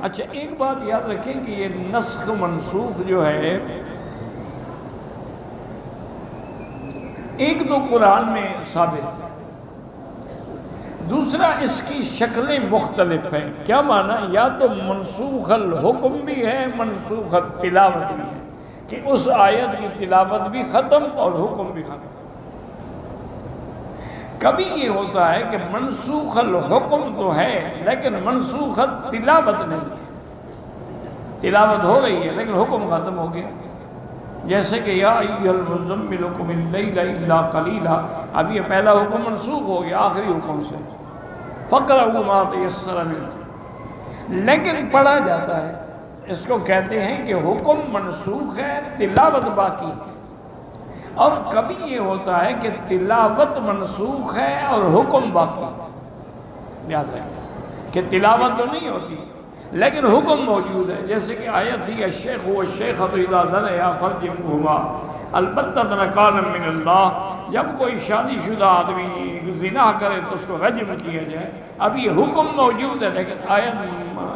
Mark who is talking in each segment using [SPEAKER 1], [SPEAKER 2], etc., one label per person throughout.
[SPEAKER 1] اچھا ایک بات یاد رکھیں کہ یہ نسخ منسوخ جو ہے، ایک تو قرآن میں ثابت ہے، دوسرا اس کی شکلیں مختلف ہیں۔ کیا معنی؟ یا تو منسوخ الحکم بھی ہے، منسوخ التلاوت بھی ہے، کہ اس آیت کی تلاوت بھی ختم اور حکم بھی ختم۔ کبھی یہ ہوتا ہے کہ منسوخ الحکم تو ہے لیکن منسوخ التلاوت نہیں ہے، تلاوت ہو رہی ہے لیکن حکم ختم ہو گیا۔ جیسے کہ یا ایھا المزمل قم اللیل الا قلیلا، اب یہ پہلا حکم منسوخ ہو گیا آخری حکم سے، فقرؤوا ما تیسر منہ، لیکن پڑھا جاتا ہے۔ اس کو کہتے ہیں کہ حکم منسوخ ہے، تلاوت باقی ہے۔ اور کبھی یہ ہوتا ہے کہ تلاوت منسوخ ہے اور حکم باقی ہے۔ یاد رکھیں کہ تلاوت تو نہیں ہوتی لیکن حکم موجود ہے، جیسے کہ آیت تھی الشیخ والشیخۃ اذا زنیا فرجموہما البتہ نکالا من اللہ، جب کوئی شادی شدہ آدمی زنا کرے تو اس کو رجم کیا جائے۔ اب یہ حکم موجود ہے لیکن آیت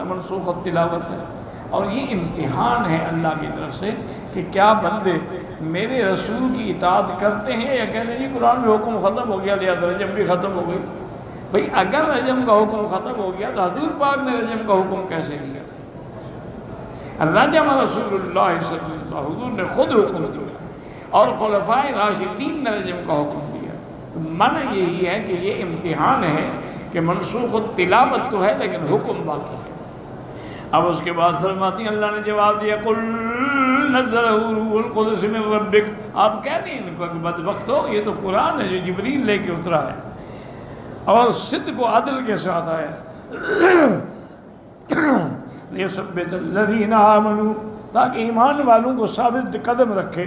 [SPEAKER 1] منسوخ التلاوت ہے۔ اور یہ امتحان ہے اللہ کی طرف سے کہ کیا بندے میرے رسول کی اطاعت کرتے ہیں یا کہتے ہیں جی قرآن میں حکم ختم ہو گیا لہذا رجم بھی ختم ہو گئی۔ بھئی اگر رجم کا حکم ختم ہو گیا تو حضور پاک نے رجم کا حکم کیسے دیا؟ رجم رسول اللہ صلی اللہ علیہ وسلم، حضور نے خود حکم دیا اور خلفائے راشدین نے رجم کا حکم دیا۔ تو معنی یہی ہے کہ یہ امتحان ہے کہ منسوخ التلاوت تو ہے لیکن حکم باقی ہے۔ اب اس کے بعد فرماتی ہیں اللہ نے جواب دیا قل نزلہ روح القدس من ربک، آپ کہہ دیں ان کو کہ بدبخت ہو، یہ تو قرآن ہے جو جبریل لے کے اترا ہے اور صدق و عدل کے ساتھ آیا لیثبت الذین آمنوا، تاکہ ایمان والوں کو ثابت قدم رکھے۔